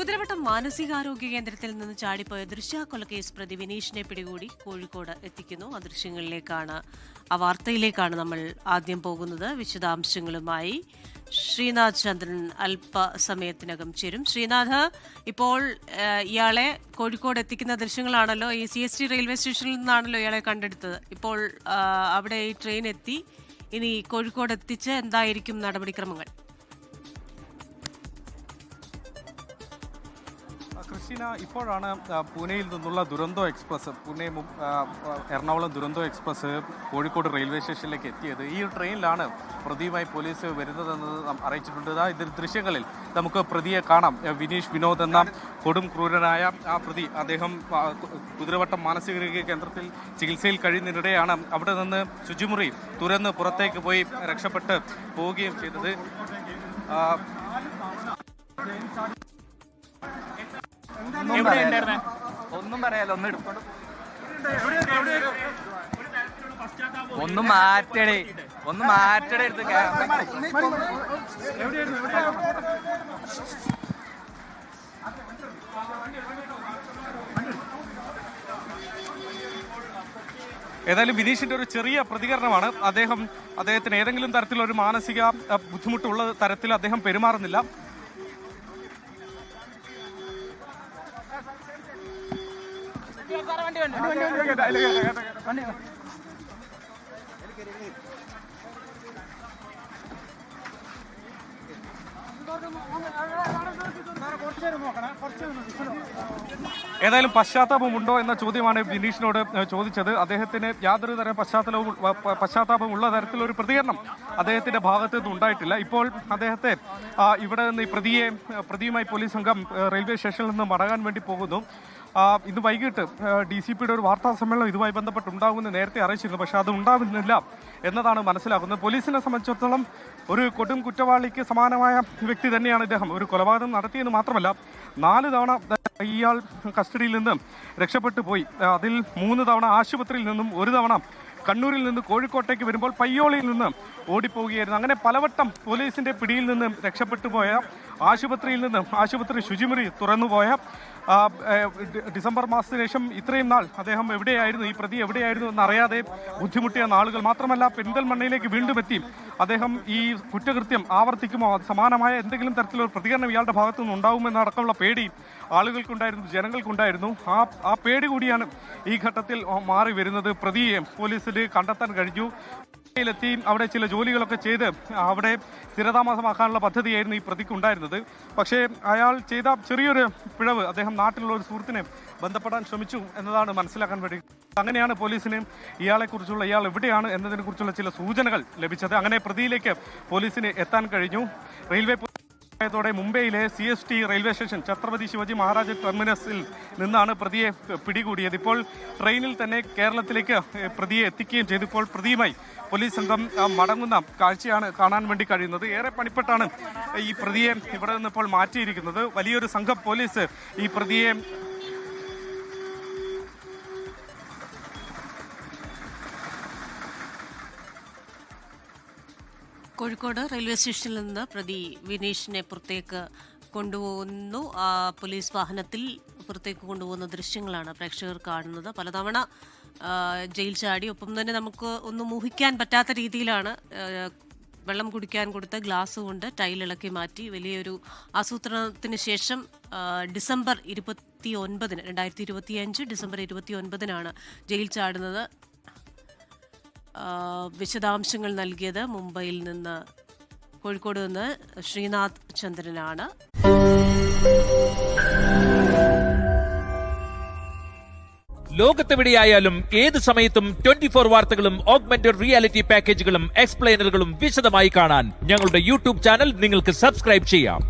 കുതിരവട്ടം മാനസികാരോഗ്യ കേന്ദ്രത്തിൽ നിന്ന് ചാടിപ്പോയ ദൃശ്യക്കൊലക്കേസ് പ്രതി വിനീഷിനെ പിടികൂടി കോഴിക്കോട് എത്തിക്കുന്നു. ആ ദൃശ്യങ്ങളിലേക്കാണ്, ആ വാർത്തയിലേക്കാണ് നമ്മൾ ആദ്യം പോകുന്നത്. വിശദാംശങ്ങളുമായി ശ്രീനാഥ് ചന്ദ്രൻ അല്പസമയത്തിനകം ചേരും. ശ്രീനാഥ്, ഇപ്പോൾ ഇയാളെ കോഴിക്കോട് എത്തിക്കുന്ന ദൃശ്യങ്ങളാണല്ലോ, ഈ CST റെയിൽവേ സ്റ്റേഷനിൽ നിന്നാണല്ലോ ഇയാളെ കണ്ടെടുത്തത്. ഇപ്പോൾ അവിടെ ഈ ട്രെയിൻ എത്തി, ഇനി കോഴിക്കോട് എത്തിച്ച് എന്തായിരിക്കും നടപടിക്രമങ്ങൾ? ക്രിസ്റ്റീന, ഇപ്പോഴാണ് പൂനെയിൽ നിന്നുള്ള Duronto express, Pune Ernakulam Duronto express Kozhikode railway സ്റ്റേഷനിലേക്ക് എത്തിയത്. ഈ ട്രെയിനിലാണ് പ്രതിയുമായി പോലീസ് വരുന്നതെന്ന് അറിയിച്ചിട്ടുണ്ട്. ഇതിൽ ദൃശ്യങ്ങളിൽ നമുക്ക് പ്രതിയെ കാണാം. വിനീഷ് വിനോദ് എന്ന കൊടും ക്രൂരനായ ആ പ്രതി, അദ്ദേഹം കുതിരവട്ടം മാനസികാരോഗ്യ കേന്ദ്രത്തിൽ ചികിത്സയിൽ കഴിയുന്നതിനിടെയാണ് അവിടെ നിന്ന് ശുചിമുറി തുറന്ന് പുറത്തേക്ക് പോയി രക്ഷപ്പെട്ട് പോവുകയും ചെയ്തത്. ഒന്നും പറയാലോ, ഒന്ന് മാറ്റടേ എടുത്ത് ഏതായാലും വിനീഷിന്റെ ഒരു ചെറിയ പ്രതികരണമാണ്. അദ്ദേഹത്തിന് ഏതെങ്കിലും തരത്തിലൊരു മാനസിക ബുദ്ധിമുട്ടുള്ള തരത്തിൽ അദ്ദേഹം പെരുമാറുന്നില്ല. ഏതായാലും പശ്ചാത്താപമുണ്ടോ എന്ന ചോദ്യമാണ് വിനീഷിനോട് ചോദിച്ചത്. അദ്ദേഹത്തിന് യാതൊരു തരം പശ്ചാത്താപം ഉള്ള തരത്തിലൊരു പ്രതികരണം അദ്ദേഹത്തിന്റെ ഭാഗത്ത് നിന്ന് ഉണ്ടായിട്ടില്ല. ഇപ്പോൾ അദ്ദേഹത്തെ ഇവിടെ നിന്ന് ഈ പ്രതിയുമായി പോലീസ് സംഘം റെയിൽവേ സ്റ്റേഷനിൽ നിന്ന് മടങ്ങാൻ വേണ്ടി പോകുന്നു. ഇന്ന് വൈകിട്ട് DCPയുടെ ഒരു വാർത്താ സമ്മേളനം ഇതുമായി ബന്ധപ്പെട്ടുണ്ടാകുമെന്ന് നേരത്തെ അറിയിച്ചിരുന്നു. പക്ഷേ അത് ഉണ്ടാകുന്നില്ല എന്നതാണ് മനസ്സിലാക്കുന്നത്. പോലീസിനെ സംബന്ധിച്ചിടത്തോളം ഒരു കൊടും കുറ്റവാളിക്ക് സമാനമായ വ്യക്തി തന്നെയാണ് ഇദ്ദേഹം. ഒരു കൊലപാതകം നടത്തിയെന്ന് മാത്രമല്ല, 4 തവണ ഇയാൾ കസ്റ്റഡിയിൽ നിന്ന് രക്ഷപ്പെട്ടു പോയി. അതിൽ 3 തവണ ആശുപത്രിയിൽ നിന്നും 1 തവണ കണ്ണൂരിൽ നിന്ന് കോഴിക്കോട്ടേക്ക് വരുമ്പോൾ പയ്യോളിയിൽ നിന്ന് ഓടിപ്പോവുകയായിരുന്നു. അങ്ങനെ പലവട്ടം പോലീസിന്റെ പിടിയിൽ നിന്ന് രക്ഷപ്പെട്ടു പോയ, ആശുപത്രി ശുചിമുറി തുറന്നുപോയ, ഡിസംബർ മാസത്തിന് ശേഷം ഇത്രയും നാൾ അദ്ദേഹം എവിടെയായിരുന്നു, ഈ പ്രതി എവിടെയായിരുന്നു എന്നറിയാതെ ബുദ്ധിമുട്ടിയ നാളുകൾ. മാത്രമല്ല, പെരിന്തൽമണ്ണയിലേക്ക് വീണ്ടും എത്തി അദ്ദേഹം ഈ കുറ്റകൃത്യം ആവർത്തിക്കുമോ, സമാനമായ എന്തെങ്കിലും തരത്തിലുള്ള പ്രതികരണം ഇയാളുടെ ഭാഗത്തു നിന്ന് ഉണ്ടാവുമെന്നടക്കമുള്ള പേടി ആളുകൾക്കുണ്ടായിരുന്നു, ജനങ്ങൾക്കുണ്ടായിരുന്നു. ആ പേടി കൂടിയാണ് ഈ ഘട്ടത്തിൽ മാറി വരുന്നത്. പ്രതിയെ പോലീസിന് കണ്ടെത്താൻ കഴിഞ്ഞു. െത്തി അവിടെ ചില ജോലികളൊക്കെ ചെയ്ത് അവിടെ സ്ഥിരതാമസമാക്കാനുള്ള പദ്ധതിയായിരുന്നു ഈ പ്രതിക്ക് ഉണ്ടായിരുന്നത്. പക്ഷേ അയാൾ ചെയ്ത ചെറിയൊരു പിഴവ്, അദ്ദേഹം നാട്ടിലുള്ള ഒരു സുഹൃത്തിനെ ബന്ധപ്പെടാൻ ശ്രമിച്ചു എന്നതാണ് മനസ്സിലാക്കാൻ വേണ്ടി. അങ്ങനെയാണ് പോലീസിന് ഇയാൾ എവിടെയാണ് എന്നതിനെ കുറിച്ചുള്ള ചില സൂചനകൾ ലഭിച്ചത്. അങ്ങനെ പ്രതിയിലേക്ക് പോലീസിന് എത്താൻ കഴിഞ്ഞു. റെയിൽവേ ോടെ മുംബൈയിലെ CST railway station Chhatrapati Shivaji Maharaj ടെർമിനസിൽ നിന്നാണ് പ്രതിയെ പിടികൂടിയത്. ഇപ്പോൾ ട്രെയിനിൽ തന്നെ കേരളത്തിലേക്ക് പ്രതിയെ എത്തിക്കുകയും ചെയ്തു. ഇപ്പോൾ പ്രതിയുമായി പോലീസ് സംഘം മടങ്ങുന്ന കാഴ്ചയാണ് കാണാൻ വേണ്ടി കഴിയുന്നത്. ഏറെ പണിപ്പെട്ടാണ് ഈ പ്രതിയെ ഇവിടെ നിന്ന് ഇപ്പോൾ മാറ്റിയിരിക്കുന്നത്. വലിയൊരു സംഘം പോലീസ് ഈ പ്രതിയെ കോഴിക്കോട് റെയിൽവേ സ്റ്റേഷനിൽ നിന്ന് പ്രതി വിനീഷിനെ പുറത്തേക്ക് കൊണ്ടുപോകുന്നു. പോലീസ് വാഹനത്തിൽ പുറത്തേക്ക് കൊണ്ടുപോകുന്ന ദൃശ്യങ്ങളാണ് പ്രേക്ഷകർ കാണുന്നത്. പലതവണ ജയിൽ ചാടി, ഒപ്പം തന്നെ നമുക്ക് ഒന്നും ഊഹിക്കാൻ പറ്റാത്ത രീതിയിലാണ് വെള്ളം കുടിക്കാൻ കൊടുത്ത ഗ്ലാസ് കൊണ്ട് ടൈലിളക്കി മാറ്റി. വലിയൊരു ആസൂത്രണത്തിന് ശേഷം ഡിസംബർ 29, 2025 ഡിസംബർ 29 ജയിൽ ചാടുന്നത്. വിശദാംശങ്ങൾ നൽകിയത് മുംബൈയിൽ നിന്ന്, കോഴിക്കോട് നിന്ന് ശ്രീനാഥ് ചന്ദ്രനാണ്. ലോകത്തെവിടെയായാലും ഏത് സമയത്തും 24 വാർത്തകളും ഓഗ്മെന്റഡ് റിയാലിറ്റി പാക്കേജുകളും എക്സ്പ്ലെയിനറുകളും വിശദമായി കാണാൻ ഞങ്ങളുടെ YouTube ചാനൽ നിങ്ങൾക്ക് സബ്സ്ക്രൈബ് ചെയ്യാം.